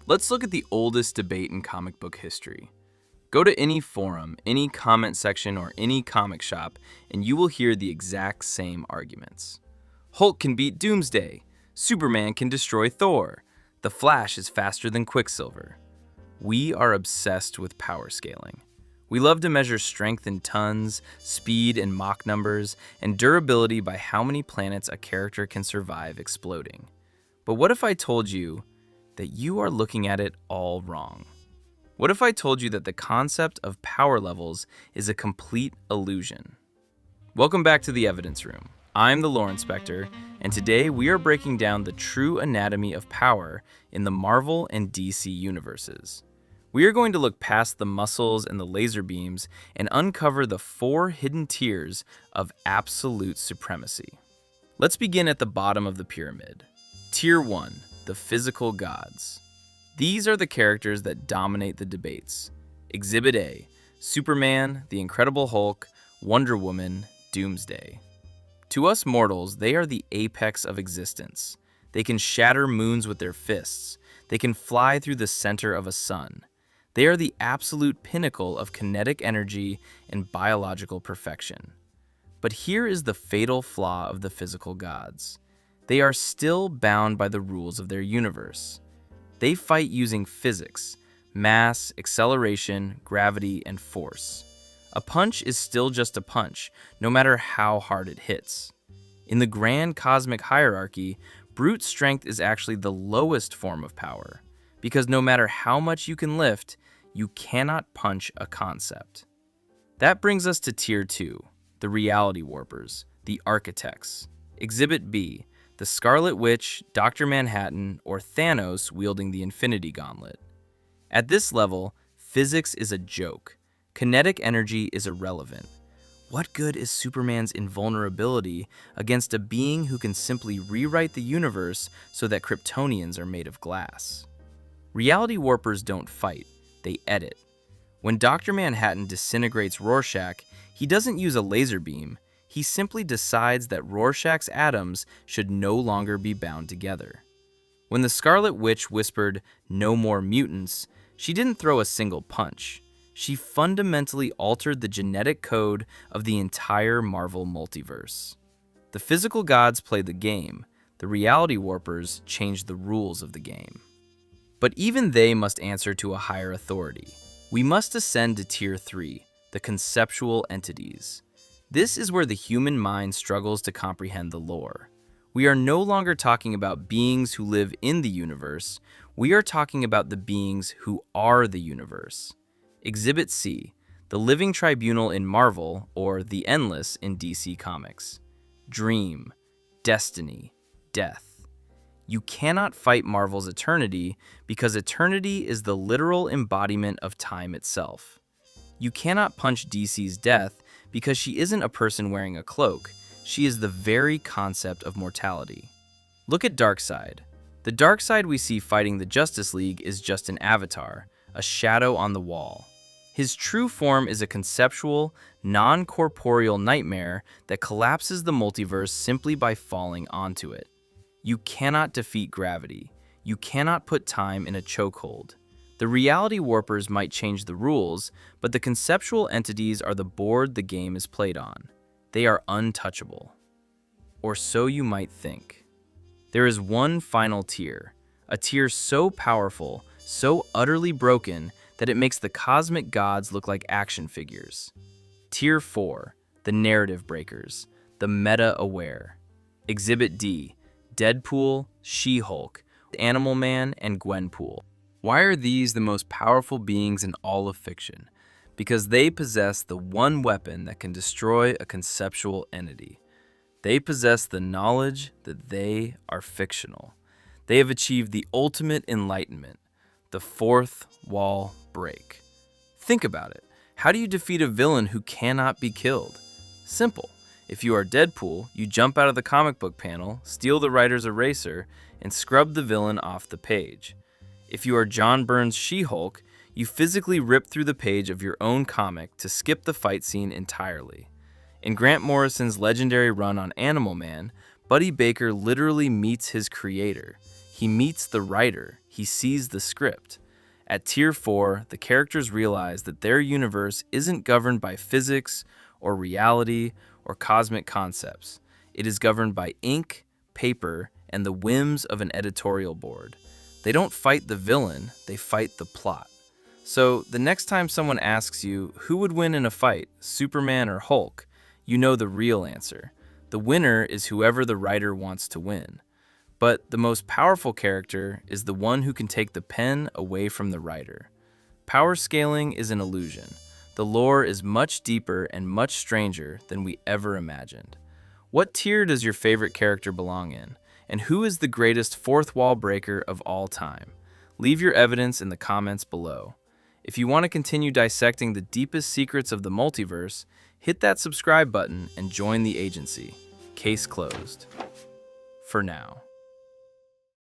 Let's look at the oldest debate in comic book history. Go to any forum, any comment section, or any comic shop, and you will hear the exact same arguments. Hulk can beat Doomsday. Superman can destroy Thor. The Flash is faster than Quicksilver. We are obsessed with power scaling. We love to measure strength in tons, speed in Mach numbers, and durability by how many planets a character can survive exploding. But what if I told you that you are looking at it all wrong? What if I told you that the concept of power levels is a complete illusion? Welcome back to the Evidence Room. I'm the Lore Inspector, and today we are breaking down the true anatomy of power in the Marvel and DC universes. We are going to look past the muscles and the laser beams and uncover the 4 hidden tiers of absolute supremacy. Let's begin at the bottom of the pyramid. Tier 1, the physical gods. These are the characters that dominate the debates. Exhibit A, Superman, the Incredible Hulk, Wonder Woman, Doomsday. To us mortals, they are the apex of existence. They can shatter moons with their fists. They can fly through the center of a sun. They are the absolute pinnacle of kinetic energy and biological perfection. But here is the fatal flaw of the physical gods. They are still bound by the rules of their universe. They fight using physics, mass, acceleration, gravity, and force. A punch is still just a punch, no matter how hard it hits. In the grand cosmic hierarchy, brute strength is actually the lowest form of power, because no matter how much you can lift, you cannot punch a concept. That brings us to Tier 2, the reality warpers, the architects. Exhibit B, the Scarlet Witch, Dr. Manhattan, or Thanos wielding the Infinity Gauntlet. At this level, physics is a joke. Kinetic energy is irrelevant. What good is Superman's invulnerability against a being who can simply rewrite the universe so that Kryptonians are made of glass? Reality warpers don't fight, they edit. When Dr. Manhattan disintegrates Rorschach, he doesn't use a laser beam. He simply decides that Rorschach's atoms should no longer be bound together. When the Scarlet Witch whispered, "No more mutants," she didn't throw a single punch. She fundamentally altered the genetic code of the entire Marvel multiverse. The physical gods play the game. The reality warpers change the rules of the game. But even they must answer to a higher authority. We must ascend to Tier 3, the conceptual entities. This is where the human mind struggles to comprehend the lore. We are no longer talking about beings who live in the universe. We are talking about the beings who are the universe. Exhibit C, the Living Tribunal in Marvel, or the Endless in DC Comics. Dream, destiny, death. You cannot fight Marvel's eternity because eternity is the literal embodiment of time itself. You cannot punch DC's death because she isn't a person wearing a cloak. She is the very concept of mortality. Look at Darkseid. The Darkseid we see fighting the Justice League is just an avatar, a shadow on the wall. His true form is a conceptual, non-corporeal nightmare that collapses the multiverse simply by falling onto it. You cannot defeat gravity. You cannot put time in a chokehold. The reality warpers might change the rules, but the conceptual entities are the board the game is played on. They are untouchable. Or so you might think. There is one final tier, a tier so powerful, so utterly broken, that it makes the cosmic gods look like action figures. Tier 4, the narrative breakers, the meta-aware. Exhibit D, Deadpool, She-Hulk, Animal Man, and Gwenpool. Why are these the most powerful beings in all of fiction? Because they possess the one weapon that can destroy a conceptual entity. They possess the knowledge that they are fictional. They have achieved the ultimate enlightenment, the fourth wall break. Think about it. How do you defeat a villain who cannot be killed? Simple. If you are Deadpool, you jump out of the comic book panel, steal the writer's eraser, and scrub the villain off the page. If you are John Byrne's She-Hulk, you physically rip through the page of your own comic to skip the fight scene entirely. In Grant Morrison's legendary run on Animal Man, Buddy Baker literally meets his creator. He meets the writer. he sees the script. At Tier 4, the characters realize that their universe isn't governed by physics or reality or cosmic concepts. It is governed by ink, paper, and the whims of an editorial board. They don't fight the villain, they fight the plot. So, the next time someone asks you, who would win in a fight, Superman or Hulk, you know the real answer. The winner is whoever the writer wants to win. But the most powerful character is the one who can take the pen away from the writer. Power scaling is an illusion. The lore is much deeper and much stranger than we ever imagined. What tier does your favorite character belong in? And who is the greatest fourth wall breaker of all time? Leave your evidence in the comments below. If you want to continue dissecting the deepest secrets of the multiverse, hit that subscribe button and join the agency. Case closed. For now.